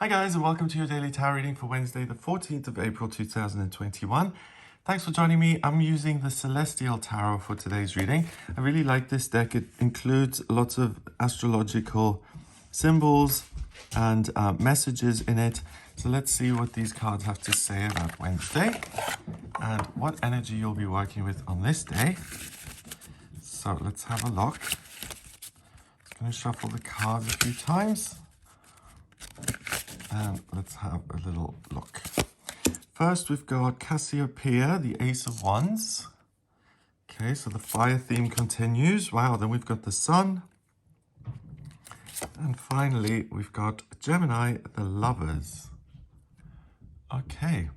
Hi guys, and welcome to your daily tarot reading for Wednesday the 14th of April 2021. Thanks for joining me. I'm using the Celestial Tarot for today's reading. I really like this deck. It includes lots of astrological symbols and messages in it. So let's see what these cards have to say about Wednesday and what energy you'll be working with on this day. So let's have a look. I'm going to shuffle the cards a few times. And let's have a little look. First, we've got Cassiopeia, the Ace of Wands. Okay, so the fire theme continues. Wow, then we've got the Sun. And finally, we've got Gemini, the Lovers. Okay,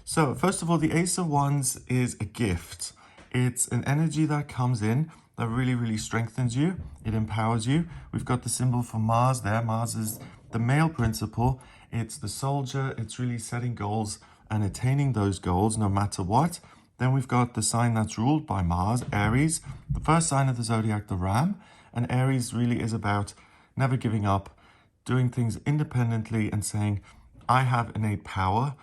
so first of all, the Ace of Wands is a gift. It's an energy that comes in that really strengthens you. It empowers you. We've got the symbol for Mars there. Mars is the male principle. It's the soldier. It's really setting goals and attaining those goals no matter what. Then we've got the sign that's ruled by Mars, Aries, the first sign of the zodiac, the Ram. And Aries really is about never giving up, doing things independently and saying, I have innate power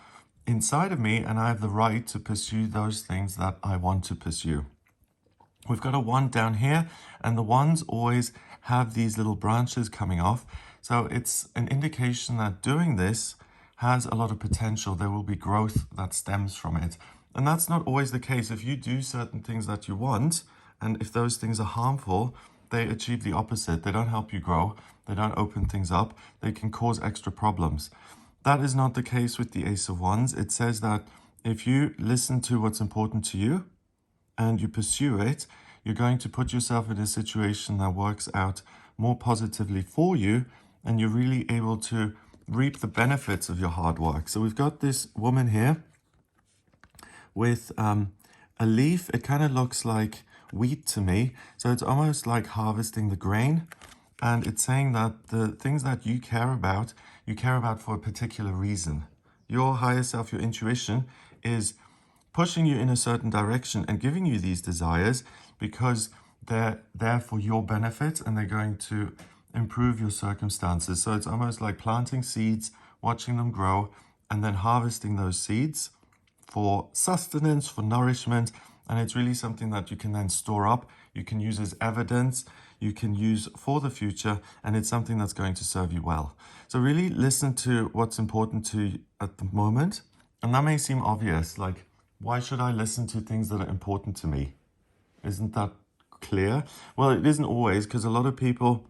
inside of me and I have the right to pursue those things that I want to pursue. We've got a wand down here, and the wands always have these little branches coming off. So it's an indication that doing this has a lot of potential. There will be growth that stems from it. And that's not always the case. If you do certain things that you want, and if those things are harmful, they achieve the opposite. They don't help you grow. They don't open things up. They can cause extra problems. That is not the case with the Ace of Wands. It says that if you listen to what's important to you and you pursue it, you're going to put yourself in a situation that works out more positively for you, and you're really able to reap the benefits of your hard work. So we've got this woman here with a leaf. It kind of looks like wheat to me. So it's almost like harvesting the grain. And it's saying that the things that you care about for a particular reason. Your higher self, your intuition, is pushing you in a certain direction and giving you these desires because they're there for your benefit and they're going to improve your circumstances. So it's almost like planting seeds, watching them grow, and then harvesting those seeds for sustenance, for nourishment. And it's really something that you can then store up. You can use as evidence. You can use for the future, and it's something that's going to serve you well. So really listen to what's important to you at the moment. And that may seem obvious, like, why should I listen to things that are important to me? Isn't that clear? Well, it isn't always, because a lot of people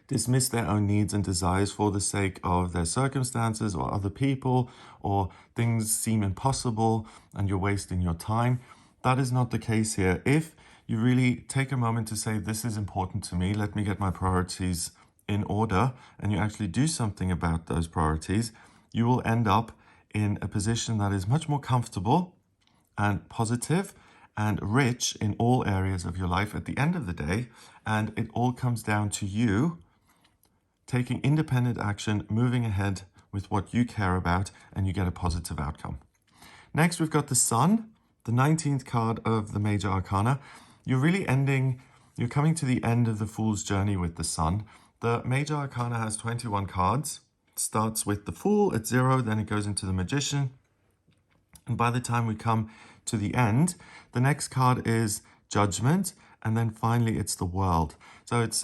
dismiss their own needs and desires for the sake of their circumstances or other people, or things seem impossible and you're wasting your time. That is not the case here. If you really take a moment to say, this is important to me, let me get my priorities in order, and you actually do something about those priorities, you will end up in a position that is much more comfortable and positive and rich in all areas of your life at the end of the day. And it all comes down to you taking independent action, moving ahead with what you care about, and you get a positive outcome. Next, we've got the Sun, the 19th card of the Major Arcana. You're coming to the end of the Fool's journey with the Sun. The Major Arcana has 21 cards. It starts with the Fool at 0, then it goes into the Magician. And by the time we come to the end, the next card is Judgment, and then finally it's the World. So it's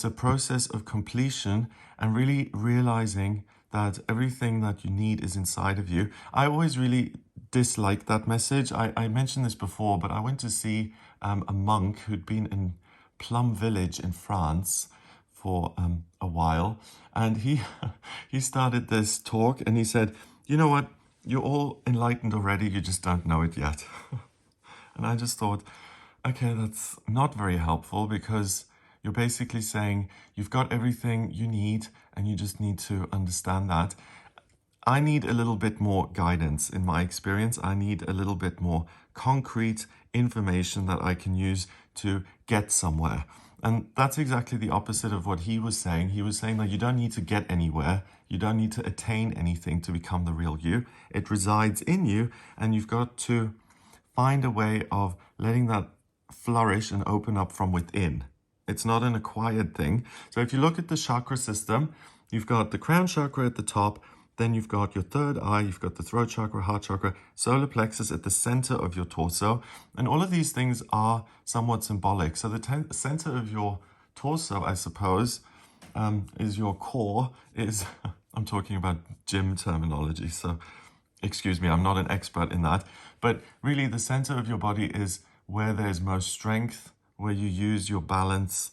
a process of completion and really realizing that everything that you need is inside of you. I always really dislike that message. I mentioned this before, but I went to see a monk who'd been in Plum Village in France for a while, and he started this talk and he said, you know what, you're all enlightened already, you just don't know it yet. And I just thought, okay, that's not very helpful, because you're basically saying you've got everything you need and you just need to understand that. I need a little bit more guidance in my experience. I need a little bit more concrete information that I can use to get somewhere. And that's exactly the opposite of what he was saying. He was saying that you don't need to get anywhere. You don't need to attain anything to become the real you. It resides in you, and you've got to find a way of letting that flourish and open up from within. It's not an acquired thing. So if you look at the chakra system, you've got the crown chakra at the top, then you've got your third eye, you've got the throat chakra, heart chakra, solar plexus at the center of your torso. And all of these things are somewhat symbolic. So the center of your torso, I suppose, is your core, is, I'm talking about gym terminology, so excuse me, I'm not an expert in that. But really the center of your body is where there's most strength, where you use your balance,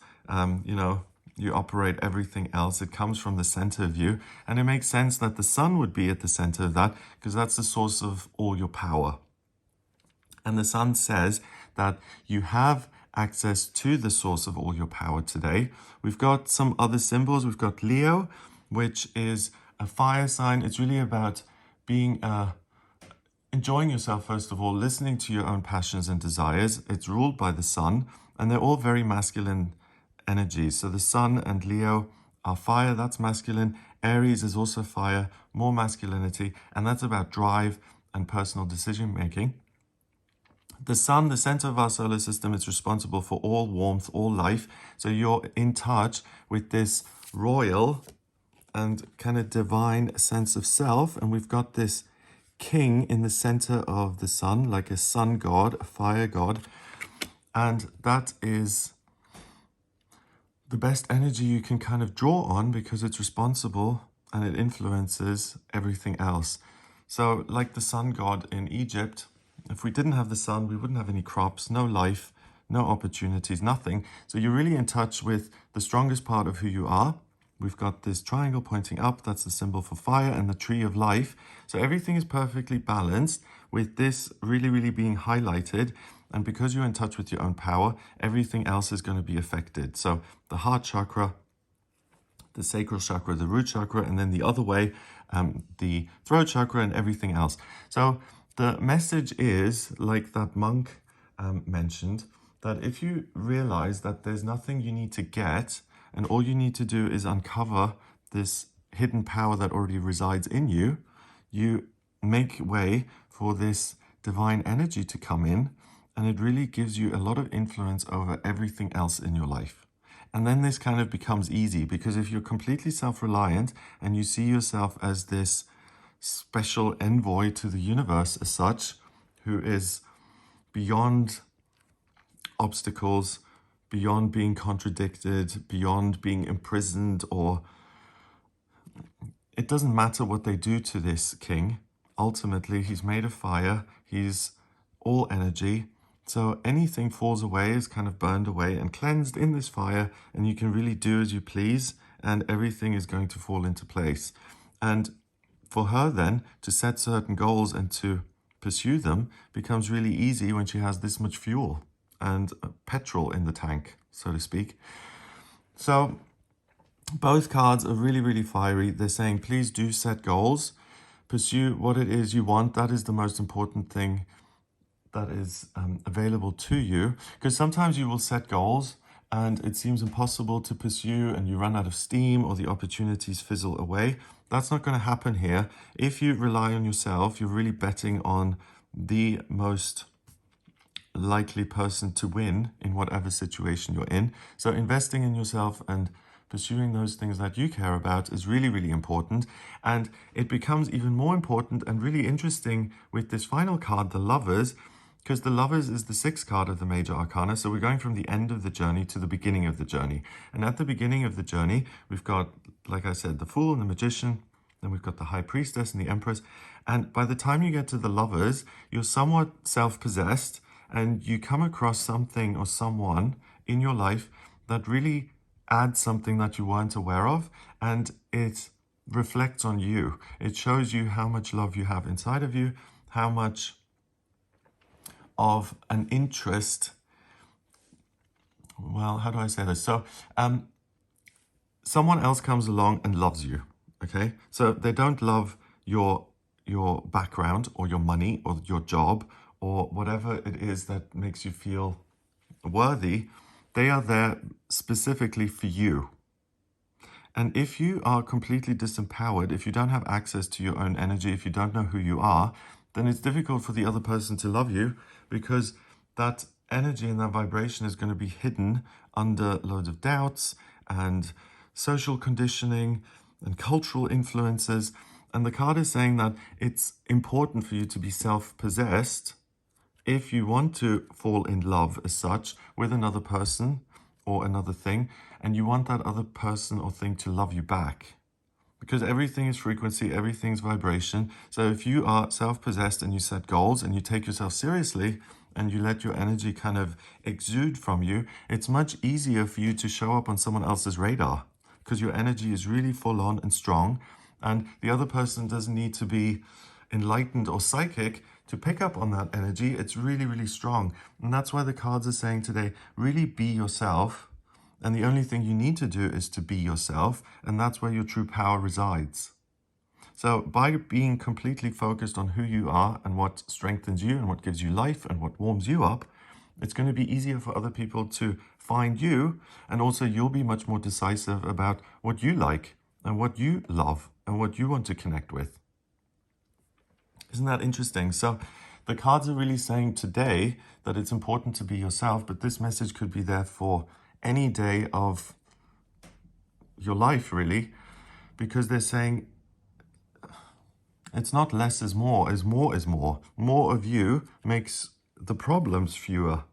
you operate everything else. It comes from the center of you. And it makes sense that the sun would be at the center of that because that's the source of all your power. And the sun says that you have access to the source of all your power today. We've got some other symbols. We've got Leo, which is a fire sign. It's really about being enjoying yourself, first of all, listening to your own passions and desires. It's ruled by the sun, and they're all very masculine energies. So the sun and Leo are fire, that's masculine. Aries is also fire, more masculinity, and that's about drive and personal decision making. The sun, the center of our solar system, is responsible for all warmth, all life. So you're in touch with this royal and kind of divine sense of self. And we've got this king in the center of the sun, like a sun god, a fire god. And that is the best energy you can kind of draw on because it's responsible and it influences everything else. So like the sun god in Egypt, if we didn't have the sun, we wouldn't have any crops, no life, no opportunities, nothing. So you're really in touch with the strongest part of who you are. We've got this triangle pointing up, that's the symbol for fire, and the tree of life. So everything is perfectly balanced with this really, really being highlighted. And because you're in touch with your own power, everything else is going to be affected. So the heart chakra, the sacral chakra, the root chakra, and then the other way, the throat chakra and everything else. So the message is, like that monk mentioned, that if you realize that there's nothing you need to get, and all you need to do is uncover this hidden power that already resides in you, you make way for this divine energy to come in, and it really gives you a lot of influence over everything else in your life. And then this kind of becomes easy, because if you're completely self-reliant and you see yourself as this special envoy to the universe as such, who is beyond obstacles, beyond being contradicted, beyond being imprisoned, or it doesn't matter what they do to this king. Ultimately, he's made of fire, he's all energy. So anything falls away is kind of burned away and cleansed in this fire, and you can really do as you please, and everything is going to fall into place. And for her then to set certain goals and to pursue them becomes really easy when she has this much fuel and petrol in the tank, so to speak. So both cards are really, really fiery. They're saying, please do set goals, pursue what it is you want. That is the most important thing that is available to you, because sometimes you will set goals and it seems impossible to pursue and you run out of steam or the opportunities fizzle away. That's not going to happen here. If you rely on yourself, you're really betting on the most likely person to win in whatever situation you're in. So investing in yourself and pursuing those things that you care about is really, really important. And it becomes even more important and really interesting with this final card, the Lovers, because the Lovers is the sixth card of the major arcana. So we're going from the end of the journey to the beginning of the journey. And at the beginning of the journey, we've got, like I said, the Fool and the Magician. Then we've got the High Priestess and the Empress. And by the time you get to the Lovers, you're somewhat self-possessed, and you come across something or someone in your life that really adds something that you weren't aware of, and it reflects on you. It shows you how much love you have inside of you, how much of an interest, well, how do I say this? So someone else comes along and loves you, okay? So they don't love your background or your money or your job or whatever it is that makes you feel worthy. They are there specifically for you. And if you are completely disempowered, if you don't have access to your own energy, if you don't know who you are, then it's difficult for the other person to love you, because that energy and that vibration is going to be hidden under loads of doubts and social conditioning and cultural influences. And the card is saying that it's important for you to be self-possessed if you want to fall in love as such with another person or another thing, and you want that other person or thing to love you back. Because everything is frequency, everything's vibration. So if you are self-possessed and you set goals and you take yourself seriously and you let your energy kind of exude from you, it's much easier for you to show up on someone else's radar because your energy is really full on and strong. And the other person doesn't need to be enlightened or psychic to pick up on that energy. It's really, really strong. And that's why the cards are saying today, really be yourself. And the only thing you need to do is to be yourself. And that's where your true power resides. So by being completely focused on who you are and what strengthens you and what gives you life and what warms you up, it's going to be easier for other people to find you. And also you'll be much more decisive about what you like and what you love and what you want to connect with. Isn't that interesting? So the cards are really saying today that it's important to be yourself, but this message could be there for any day of your life, really, because they're saying it's not less is more is more. More of you makes the problems fewer.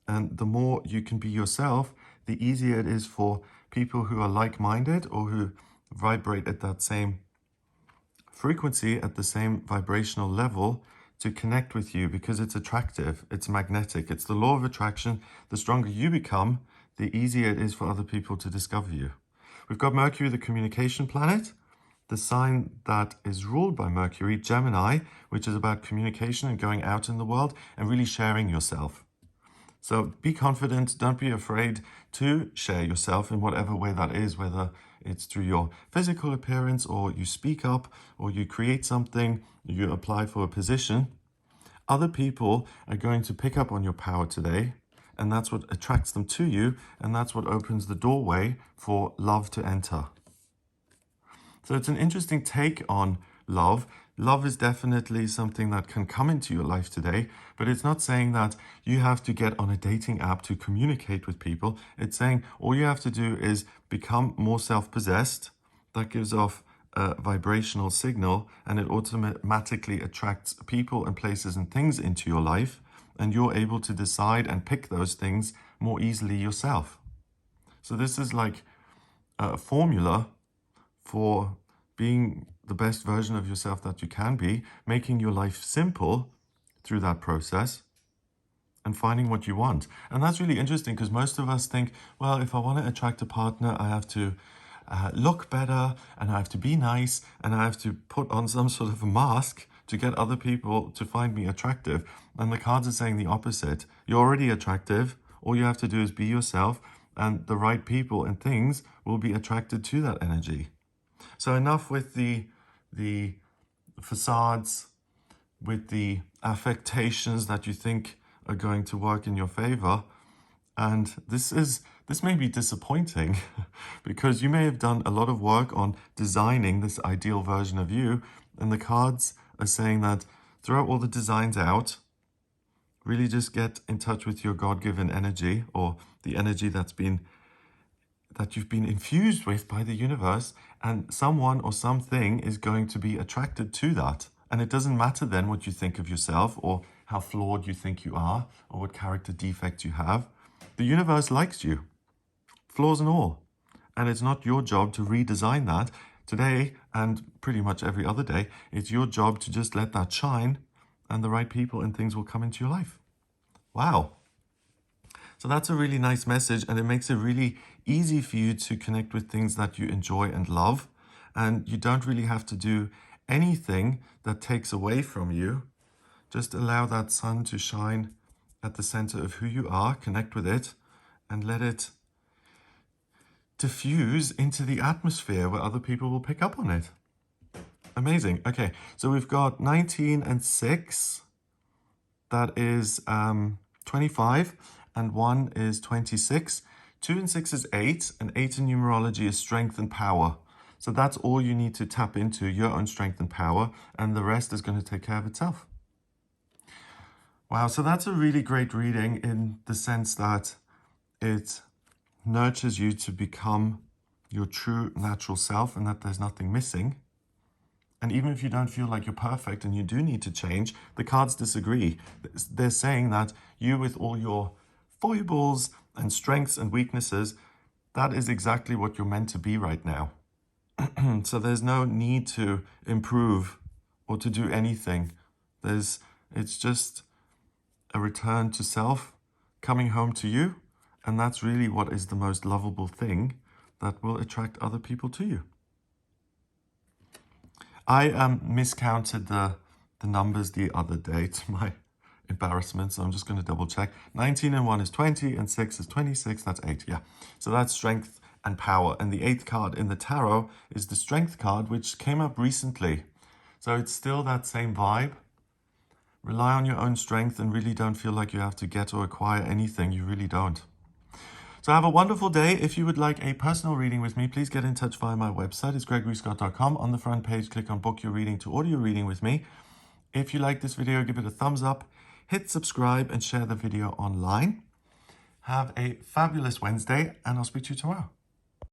And the more you can be yourself, the easier it is for people who are like-minded or who vibrate at that same frequency, at the same vibrational level, to connect with you, because it's attractive, it's magnetic, it's the law of attraction. The stronger you become, the easier it is for other people to discover you. We've got Mercury, the communication planet, the sign that is ruled by Mercury, Gemini, which is about communication and going out in the world and really sharing yourself. So be confident, don't be afraid to share yourself in whatever way that is, whether it's through your physical appearance or you speak up or you create something, you apply for a position. Other people are going to pick up on your power today, and that's what attracts them to you, and that's what opens the doorway for love to enter. So it's an interesting take on love. Love is definitely something that can come into your life today, but it's not saying that you have to get on a dating app to communicate with people. It's saying all you have to do is become more self-possessed. That gives off a vibrational signal, and it automatically attracts people and places and things into your life, and you're able to decide and pick those things more easily yourself. So this is like a formula for being the best version of yourself that you can be, making your life simple through that process and finding what you want. And that's really interesting because most of us think, well, if I want to attract a partner, I have to look better and I have to be nice and I have to put on some sort of a mask to get other people to find me attractive. And the cards are saying the opposite. You're already attractive. All you have to do is be yourself, and the right people and things will be attracted to that energy. So enough with the facades, with the affectations that you think are going to work in your favor. And this may be disappointing because you may have done a lot of work on designing this ideal version of you, and the cards are saying that throw all the designs out, really just get in touch with your God-given energy, or the energy that you've been infused with by the universe, and someone or something is going to be attracted to that. And it doesn't matter then what you think of yourself or how flawed you think you are or what character defects you have. The universe likes you, flaws and all. And it's not your job to redesign that today and pretty much every other day. It's your job to just let that shine, and the right people and things will come into your life. Wow. So that's a really nice message, and it makes it really easy for you to connect with things that you enjoy and love. And you don't really have to do anything that takes away from you. Just allow that sun to shine at the center of who you are, connect with it, and let it diffuse into the atmosphere where other people will pick up on it. Amazing. Okay, so we've got 19 and 6. That is 25, and 1 is 26. 2 and 6 is 8, and 8 in numerology is strength and power. So that's all you need to tap into, your own strength and power, and the rest is going to take care of itself. Wow, so that's a really great reading in the sense that it nurtures you to become your true natural self and that there's nothing missing. And even if you don't feel like you're perfect and you do need to change, the cards disagree. They're saying that you, with all your foibles and strengths and weaknesses, that is exactly what you're meant to be right now. So there's no need to improve or to do anything. It's just a return to self, coming home to you. And that's really what is the most lovable thing that will attract other people to you. I miscounted the numbers the other day to my embarrassment, so I'm just going to double check. 19 and 1 is 20, and 6 is 26. That's 8, yeah. So that's strength and power. And the 8th card in the tarot is the strength card, which came up recently. So it's still that same vibe. Rely on your own strength and really don't feel like you have to get or acquire anything. You really don't. So have a wonderful day. If you would like a personal reading with me, please get in touch via my website. It's gregoryscott.com. On the front page, click on book your reading to order your reading with me. If you like this video, give it a thumbs up, hit subscribe and share the video online. Have a fabulous Wednesday and I'll speak to you tomorrow.